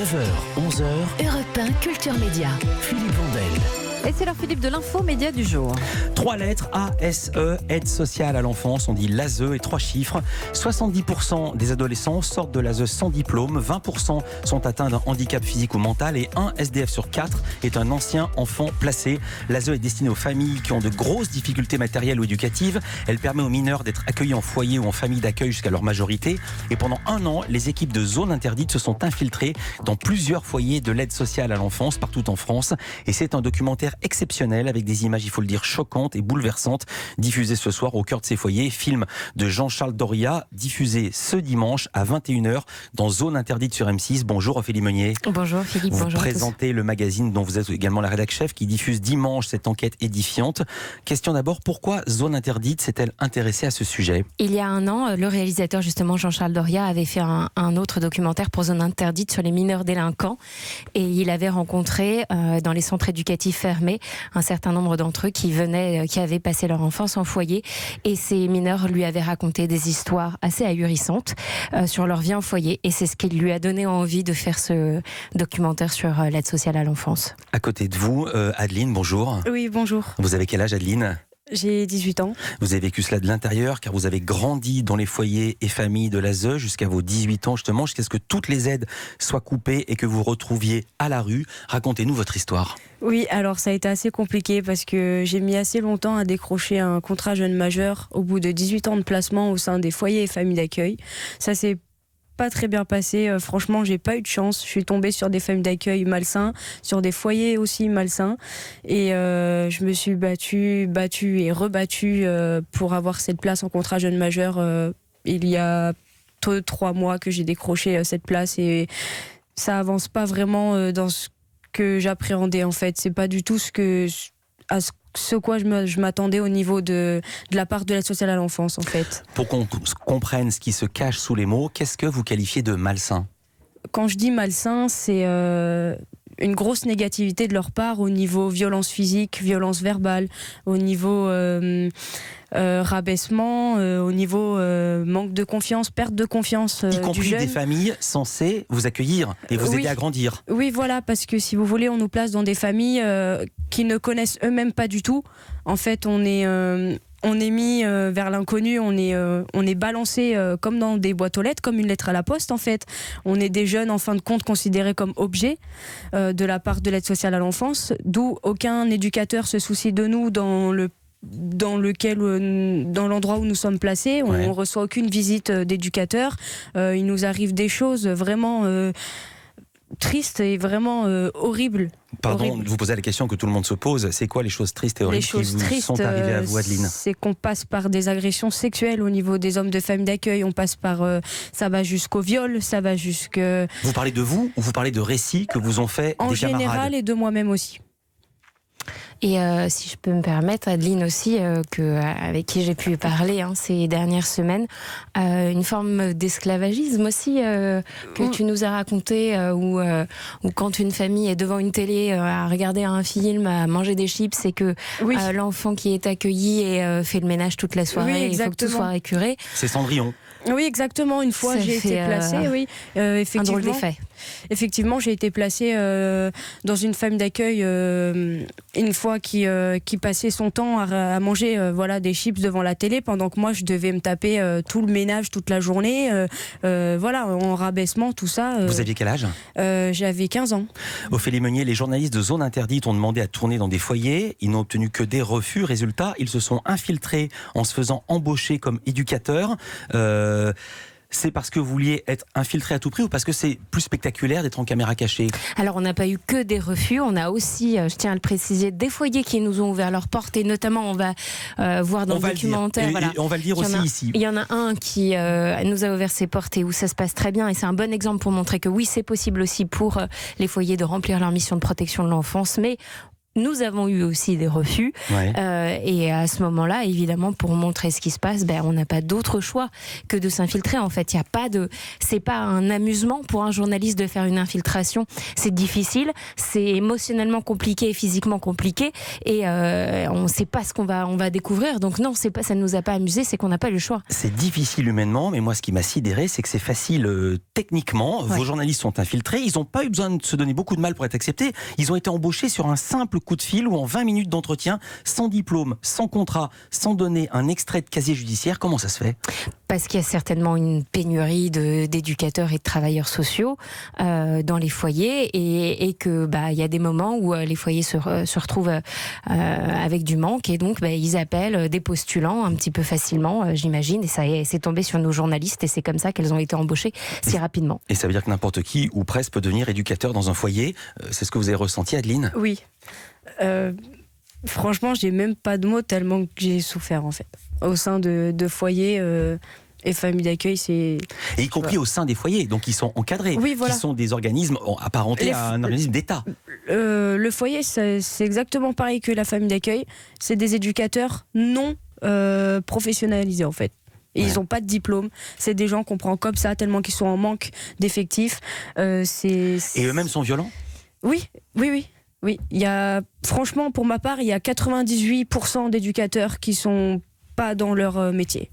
9h, 11h, Europe 1 Culture Média. Philippe Vandel. Et c'est l'heure, Philippe, de l'info média du jour. 3 lettres, ASE, aide sociale à l'enfance, on dit l'ASE, et 3 chiffres. 70% des adolescents sortent de l'ASE sans diplôme, 20% sont atteints d'un handicap physique ou mental et 1 SDF sur 4 est un ancien enfant placé. L'ASE est destinée aux familles qui ont de grosses difficultés matérielles ou éducatives. Elle permet aux mineurs d'être accueillis en foyer ou en famille d'accueil jusqu'à leur majorité. Et pendant 1 an, les équipes de zones interdites se sont infiltrées dans plusieurs foyers de l'aide sociale à l'enfance partout en France. Et c'est un documentaire exceptionnel avec des images, il faut le dire, choquantes et bouleversantes, diffusées ce soir au cœur de ces foyers. Film de Jean-Charles Doria, diffusé ce dimanche à 21h dans Zone Interdite sur M6. Bonjour Ophélie Meunier. Bonjour Philippe, vous bonjour. Vous présentez le magazine dont vous êtes également la rédac chef qui diffuse dimanche cette enquête édifiante. Question d'abord, pourquoi Zone Interdite s'est-elle intéressée à ce sujet ? Il y a 1 an, le réalisateur justement Jean-Charles Doria avait fait un autre documentaire pour Zone Interdite sur les mineurs délinquants et il avait rencontré dans les centres éducatifs fermés un certain nombre d'entre eux qui avaient passé leur enfance en foyer et ces mineurs lui avaient raconté des histoires assez ahurissantes sur leur vie en foyer et c'est ce qui lui a donné envie de faire ce documentaire sur l'aide sociale à l'enfance. À côté de vous, Adeline, bonjour. Oui, bonjour. Vous avez quel âge, Adeline ? J'ai 18 ans. Vous avez vécu cela de l'intérieur car vous avez grandi dans les foyers et familles de l'ASE jusqu'à vos 18 ans justement, jusqu'à ce que toutes les aides soient coupées et que vous retrouviez à la rue. Racontez-nous votre histoire. Oui, alors ça a été assez compliqué parce que j'ai mis assez longtemps à décrocher un contrat jeune majeur au bout de 18 ans de placement au sein des foyers et familles d'accueil. Ça s'est pas très bien passé, franchement j'ai pas eu de chance, je suis tombée sur des familles d'accueil malsains, sur des foyers aussi malsains et je me suis battue et rebattue pour avoir cette place en contrat jeune majeur. Il y a 3 mois que j'ai décroché cette place et ça avance pas vraiment dans ce que j'appréhendais en fait, c'est pas du tout ce quoi je m'attendais au niveau de la part de l'aide sociale à l'enfance en fait. Pour qu'on comprenne ce qui se cache sous les mots, qu'est-ce que vous qualifiez de malsain ? Quand je dis malsain, c'est une grosse négativité de leur part au niveau violence physique, violence verbale, au niveau rabaissement, au niveau manque de confiance, perte de confiance y compris du jeune. Des familles censées vous accueillir et vous aider à grandir. Oui, voilà, parce que si vous voulez, on nous place dans des familles qui ne connaissent eux-mêmes pas du tout. En fait, on est mis vers l'inconnu, on est balancé comme dans des boîtes aux lettres, comme une lettre à la poste en fait. On est des jeunes en fin de compte considérés comme objets de la part de l'aide sociale à l'enfance, d'où aucun éducateur se soucie de nous dans l'endroit où nous sommes placés. On ne reçoit aucune visite d'éducateur. Il nous arrive des choses vraiment tristes et vraiment horribles. Pardon de vous poser la question que tout le monde se pose, c'est quoi les choses tristes et horribles qui vous sont arrivées à vous, Adeline ? C'est qu'on passe par des agressions sexuelles au niveau des hommes de famille d'accueil, on passe par, ça va jusqu'au viol, ça va jusque... Vous parlez de vous ou vous parlez de récits que vous ont fait en des général camarades ? et de moi-même aussi. Et si je peux me permettre, Adeline aussi, avec qui j'ai pu parler ces dernières semaines, une forme d'esclavagisme aussi que tu nous as raconté, où quand une famille est devant une télé à regarder un film, à manger des chips, et que l'enfant qui est accueilli et fait le ménage toute la soirée, il faut que tout soit récuré. C'est Cendrillon. Oui, exactement. Une fois, j'ai été placée, effectivement. Un drôle d'effet. Effectivement, j'ai été placée dans une famille d'accueil une fois qui passait son temps à manger des chips devant la télé pendant que moi je devais me taper tout le ménage toute la journée, en rabaissement, tout ça. Vous aviez quel âge ? J'avais 15 ans. Ophélie Meunier, les journalistes de Zone Interdite ont demandé à tourner dans des foyers. Ils n'ont obtenu que des refus. Résultat, ils se sont infiltrés en se faisant embaucher comme éducateurs. C'est parce que vous vouliez être infiltré à tout prix ou parce que c'est plus spectaculaire d'être en caméra cachée ? Alors, on n'a pas eu que des refus. On a aussi, je tiens à le préciser, des foyers qui nous ont ouvert leurs portes. Et notamment, on va voir dans le documentaire. On va le dire aussi ici. Il y en a un qui nous a ouvert ses portes et où ça se passe très bien. Et c'est un bon exemple pour montrer que oui, c'est possible aussi pour les foyers de remplir leur mission de protection de l'enfance. Mais Nous avons eu aussi des refus, et à ce moment-là, évidemment, pour montrer ce qui se passe, on n'a pas d'autre choix que de s'infiltrer. En fait, c'est pas un amusement pour un journaliste de faire une infiltration. C'est difficile, c'est émotionnellement compliqué, physiquement compliqué, et on ne sait pas ce qu'on va découvrir. Donc non, ça ne nous a pas amusé, c'est qu'on n'a pas le choix. C'est difficile humainement, mais moi, ce qui m'a sidéré, c'est que c'est facile techniquement. Vos journalistes sont infiltrés, ils n'ont pas eu besoin de se donner beaucoup de mal pour être acceptés. Ils ont été embauchés sur un simple coup de fil ou en 20 minutes d'entretien, sans diplôme, sans contrat, sans donner un extrait de casier judiciaire. Comment ça se fait ? Parce qu'il y a certainement une pénurie d'éducateurs et de travailleurs sociaux dans les foyers, et que il y a des moments où les foyers se retrouvent avec du manque, et donc ils appellent des postulants un petit peu facilement, j'imagine, et c'est tombé sur nos journalistes, et c'est comme ça qu'elles ont été embauchées si rapidement. Et ça veut dire que n'importe qui ou presque peut devenir éducateur dans un foyer. C'est ce que vous avez ressenti, Adeline ? Oui. Franchement, j'ai même pas de mots tellement que j'ai souffert en fait. Au sein de foyers et familles d'accueil, c'est... Et y compris au sein des foyers, donc ils sont encadrés, qui sont des organismes apparentés à un organisme d'État. Le foyer, c'est exactement pareil que la famille d'accueil. C'est des éducateurs non professionnalisés en fait. Et ils n'ont pas de diplôme. C'est des gens qu'on prend comme ça tellement qu'ils sont en manque d'effectifs. Et eux-mêmes sont violents ? Oui. Franchement, pour ma part, il y a 98% d'éducateurs qui sont pas dans leur métier,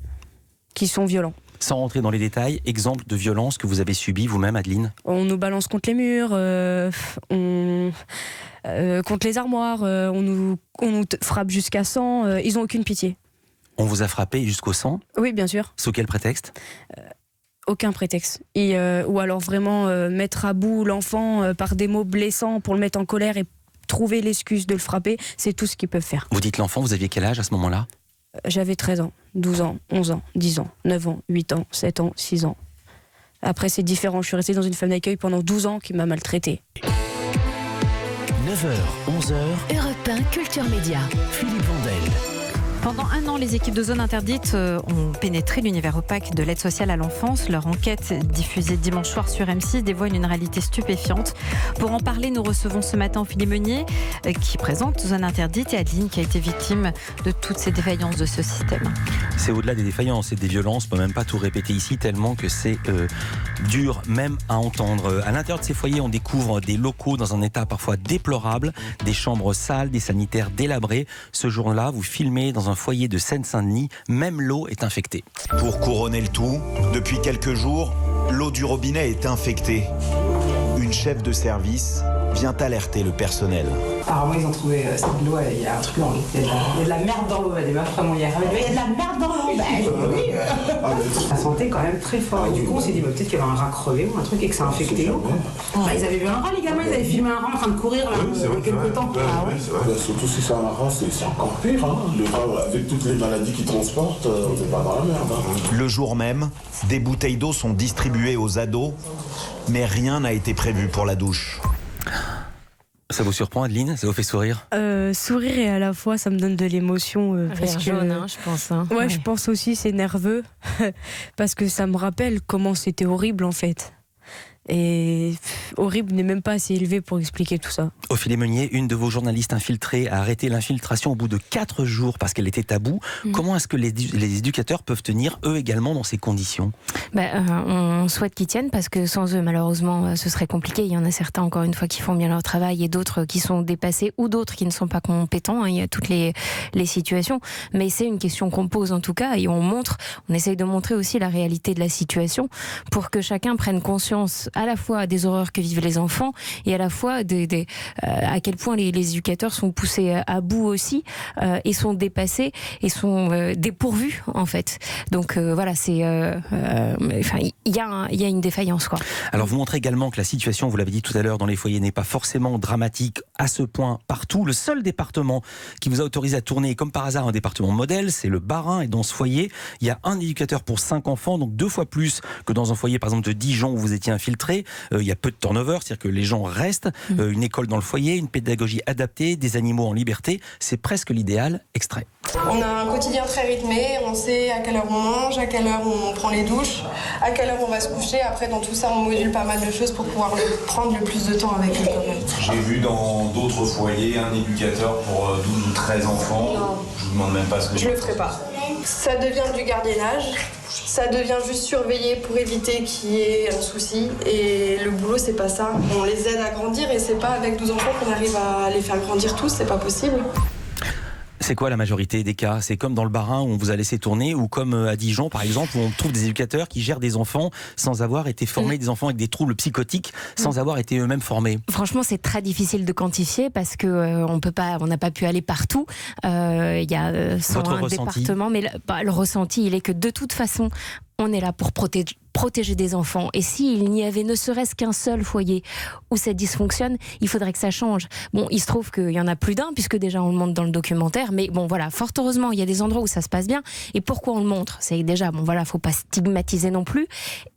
qui sont violents. Sans rentrer dans les détails, exemple de violence que vous avez subi vous-même, Adeline ? On nous balance contre les murs, contre les armoires, on nous frappe jusqu'à 100. Ils n'ont aucune pitié. On vous a frappé jusqu'au sang ? Oui, bien sûr. Sous quel prétexte ? Aucun prétexte. Ou alors vraiment mettre à bout l'enfant par des mots blessants pour le mettre en colère et trouver l'excuse de le frapper, c'est tout ce qu'ils peuvent faire. Vous dites l'enfant, vous aviez quel âge à ce moment-là ? J'avais 13 ans, 12 ans, 11 ans, 10 ans, 9 ans, 8 ans, 7 ans, 6 ans. Après, c'est différent. Je suis restée dans une famille d'accueil pendant 12 ans qui m'a maltraitée. 9h, 11h, Europe 1 Culture Média. Philippe Vandel. Pendant un an, les équipes de Zone Interdite ont pénétré l'univers opaque de l'aide sociale à l'enfance. Leur enquête, diffusée dimanche soir sur M6, dévoile une réalité stupéfiante. Pour en parler, nous recevons ce matin Ophélie Meunier, qui présente Zone Interdite, et Adeline, qui a été victime de toutes ces défaillances de ce système. C'est au-delà des défaillances et des violences, on ne peut même pas tout répéter ici, tellement que c'est dur même à entendre. À l'intérieur de ces foyers, on découvre des locaux dans un état parfois déplorable, des chambres sales, des sanitaires délabrés. Ce jour-là, vous filmez dans un foyer de Seine-Saint-Denis, même l'eau est infectée. Pour couronner le tout, depuis quelques jours, l'eau du robinet est infectée. Une chef de service vient alerter le personnel. Apparemment, ils ont trouvé cette l'eau, il y a un truc dans l'eau. Il y a de la merde dans l'eau, elle est ma femme hier. Il y a de la merde dans l'eau, oui. Ça sentait quand même très fort. Et du coup, on s'est dit, peut-être qu'il y avait un rat crevé ou un truc et que ça a infecté l'eau. Ils avaient vu un rat, les gamins, ils avaient filmé un rat en train de courir là, il y a quelques temps. Surtout si c'est un rat, c'est encore pire. Le rat, avec toutes les maladies qu'il transporte, on n'est pas dans la merde. Le jour même, des bouteilles d'eau sont distribuées aux ados, mais rien n'a été prévu pour la douche. Ça vous surprend, Adeline ? Ça vous fait sourire ? Sourire, et à la fois ça me donne de l'émotion. Parce que jaune, je pense. Ouais, je pense aussi, c'est nerveux. Parce que ça me rappelle comment c'était horrible en fait. Et horrible n'est même pas assez élevé pour expliquer tout ça. Ophélie Meunier, une de vos journalistes infiltrées, a arrêté l'infiltration au bout de 4 jours parce qu'elle était taboue. Comment est-ce que les éducateurs peuvent tenir, eux également, dans ces conditions ? On souhaite qu'ils tiennent, parce que sans eux, malheureusement, ce serait compliqué. Il y en a certains, encore une fois, qui font bien leur travail, et d'autres qui sont dépassés, ou d'autres qui ne sont pas compétents. Il y a toutes les situations. Mais c'est une question qu'on pose en tout cas, et on essaye de montrer aussi la réalité de la situation pour que chacun prenne conscience à la fois des horreurs que vivent les enfants, et à la fois à quel point les éducateurs sont poussés à bout aussi, et sont dépassés et sont dépourvus en fait. Donc voilà, il y a une défaillance, quoi. Alors vous montrez également que la situation, vous l'avez dit tout à l'heure, dans les foyers n'est pas forcément dramatique à ce point partout. Le seul département qui vous a autorisé à tourner, comme par hasard un département modèle, c'est le Bas-Rhin, et dans ce foyer, il y a un éducateur pour 5 enfants, donc 2 fois plus que dans un foyer par exemple de Dijon où vous étiez infiltré. Il y a peu de turnover, c'est-à-dire que les gens restent, une école dans le foyer, une pédagogie adaptée, des animaux en liberté, c'est presque l'idéal. Extrait. On a un quotidien très rythmé, on sait à quelle heure on mange, à quelle heure on prend les douches, à quelle heure on va se coucher. Après, dans tout ça, on module pas mal de choses pour pouvoir prendre le plus de temps avec eux quand même. J'ai vu dans d'autres foyers un éducateur pour 12 ou 13 enfants. Non. Je vous demande même pas ce que Je le ferai pas. Ça devient du gardiennage, ça devient juste surveiller pour éviter qu'il y ait un souci. Et le boulot, c'est pas ça. On les aide à grandir et c'est pas avec 12 enfants qu'on arrive à les faire grandir tous, c'est pas possible. C'est quoi la majorité des cas? C'est comme dans le Bas-Rhin où on vous a laissé tourner, ou comme à Dijon par exemple, où on trouve des éducateurs qui gèrent des enfants sans avoir été formés, des enfants avec des troubles psychotiques sans avoir été eux-mêmes formés. Franchement, c'est très difficile de quantifier parce que on n'a pas pu aller partout. Il y a 101 départements, mais le ressenti, il est que de toute façon, on est là pour protéger des enfants. Et s'il n'y avait ne serait-ce qu'un seul foyer où ça dysfonctionne, il faudrait que ça change. Bon, il se trouve qu'il y en a plus d'un, puisque déjà on le montre dans le documentaire, mais bon voilà, fort heureusement, il y a des endroits où ça se passe bien. Et pourquoi on le montre? C'est déjà, bon voilà, faut pas stigmatiser non plus.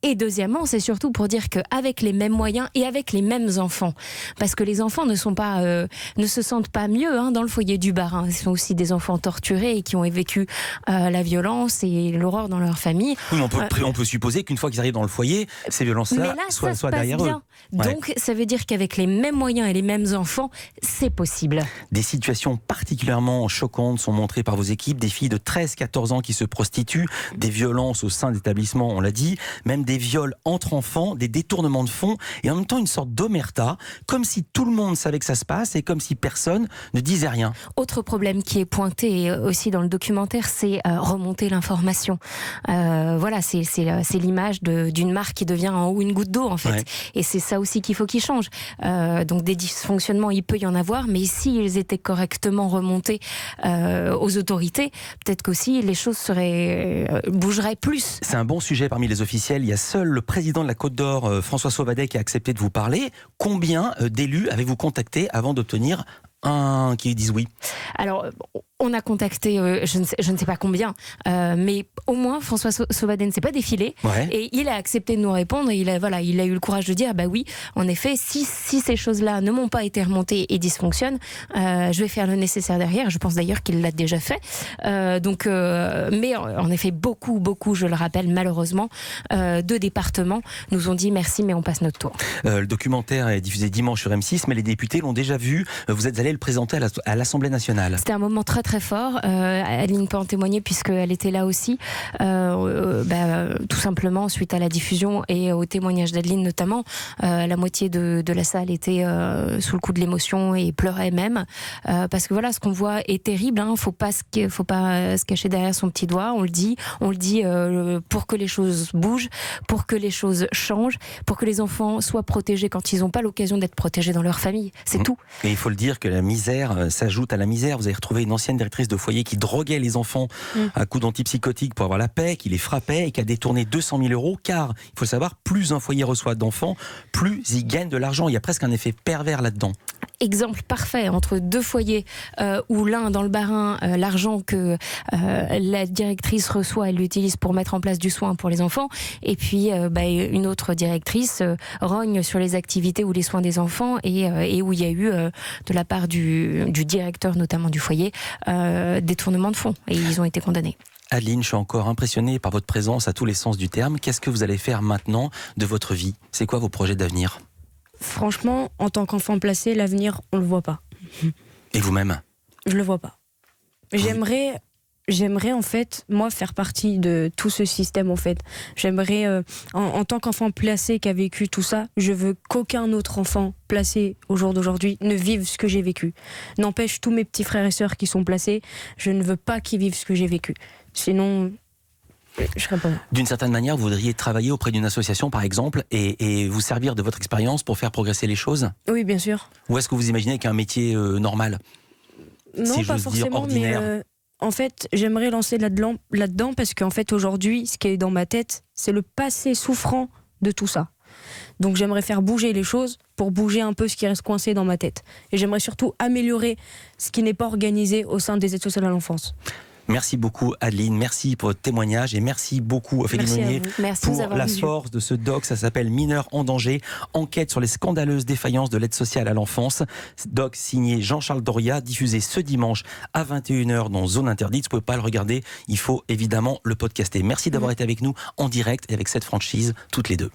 Et deuxièmement, c'est surtout pour dire qu'avec les mêmes moyens et avec les mêmes enfants, parce que les enfants ne se sentent pas mieux dans le foyer du Bas-Rhin. Ce sont aussi des enfants torturés et qui ont vécu la violence et l'horreur dans leur famille. Oui, on peut supposer qu'une fois qu'ils arrivent dans le foyer, ces violences-là soient derrière bien. eux. Donc, ça veut dire qu'avec les mêmes moyens et les mêmes enfants, c'est possible. Des situations particulièrement choquantes sont montrées par vos équipes, des filles de 13-14 ans qui se prostituent, des violences au sein d'établissements, on l'a dit, même des viols entre enfants, des détournements de fonds, et en même temps une sorte d'omerta, comme si tout le monde savait que ça se passe et comme si personne ne disait rien. Autre problème qui est pointé aussi dans le documentaire, c'est remonter l'information. Voilà, c'est l'image d'une mare qui devient en haut une goutte d'eau en fait. Ouais. Et c'est ça aussi qu'il faut qu'il change. Donc des dysfonctionnements, il peut y en avoir, mais s'ils étaient correctement remontés aux autorités, peut-être qu'aussi les choses bougeraient plus. C'est un bon sujet parmi les officiels. Il y a seul le président de la Côte d'Or, François Sauvadet, qui a accepté de vous parler. Combien d'élus avez-vous contacté avant d'obtenir qui disent oui? Alors, on a contacté, je ne sais pas combien, mais au moins François Sauvadet ne s'est pas défilé, et il a accepté de nous répondre. Il a eu le courage de dire, bah oui, en effet, si ces choses-là ne m'ont pas été remontées et dysfonctionnent, je vais faire le nécessaire derrière. Je pense d'ailleurs qu'il l'a déjà fait. Mais en effet, beaucoup, je le rappelle, malheureusement, de départements nous ont dit merci, mais on passe notre tour. Le documentaire est diffusé dimanche sur M6, mais les députés l'ont déjà vu. Vous êtes allé le présenter à l'Assemblée nationale. C'était un moment très très fort. Adeline peut en témoigner puisqu'elle était là aussi. Tout simplement suite à la diffusion et au témoignage d'Adeline notamment, la moitié de la salle était sous le coup de l'émotion et pleurait même. Parce que voilà, ce qu'on voit est terrible. Faut pas se cacher derrière son petit doigt. On le dit pour que les choses bougent, pour que les choses changent, pour que les enfants soient protégés quand ils n'ont pas l'occasion d'être protégés dans leur famille. C'est tout. Et il faut le dire que la misère s'ajoute à la misère. Vous avez retrouvé une ancienne directrice de foyer qui droguait les enfants à coups d'antipsychotiques pour avoir la paix, qui les frappait et qui a détourné 200 000 €, car, il faut le savoir, plus un foyer reçoit d'enfants, plus il gagne de l'argent. Il y a presque un effet pervers là-dedans. Exemple parfait entre deux foyers où l'un dans le Bas-Rhin, l'argent que la directrice reçoit, elle l'utilise pour mettre en place du soin pour les enfants, et puis une autre directrice rogne sur les activités ou les soins des enfants, et où il y a eu de la part du directeur notamment du foyer détournement de fonds, et ils ont été condamnés. Adeline, je suis encore impressionné par votre présence à tous les sens du terme. Qu'est-ce que vous allez faire maintenant de votre vie? C'est quoi vos projets d'avenir? Franchement, en tant qu'enfant placé, l'avenir, on le voit pas. Et vous-même? Je le vois pas. J'aimerais en fait, moi, faire partie de tout ce système en fait. J'aimerais, en tant qu'enfant placé qui a vécu tout ça, je veux qu'aucun autre enfant placé au jour d'aujourd'hui ne vive ce que j'ai vécu. N'empêche, tous mes petits frères et sœurs qui sont placés, je ne veux pas qu'ils vivent ce que j'ai vécu. Sinon, je serais pas là. D'une certaine manière, vous voudriez travailler auprès d'une association, par exemple, et vous servir de votre expérience pour faire progresser les choses? Oui, bien sûr. Ou est-ce que vous imaginez qu'un métier normal? Non, si pas forcément, mais en fait, j'aimerais lancer là-dedans parce qu'en fait, aujourd'hui, ce qui est dans ma tête, c'est le passé souffrant de tout ça. Donc j'aimerais faire bouger les choses pour bouger un peu ce qui reste coincé dans ma tête. Et j'aimerais surtout améliorer ce qui n'est pas organisé au sein des aides sociales à l'enfance. Merci beaucoup Adeline, merci pour votre témoignage et merci beaucoup Ophélie Meunier pour la force de ce doc. Ça s'appelle Mineurs en danger, enquête sur les scandaleuses défaillances de l'aide sociale à l'enfance. Doc signé Jean-Charles Doria, diffusé ce dimanche à 21h dans Zone Interdite. Vous ne pouvez pas le regarder, il faut évidemment le podcaster. Merci d'avoir été avec nous en direct et avec cette franchise toutes les deux.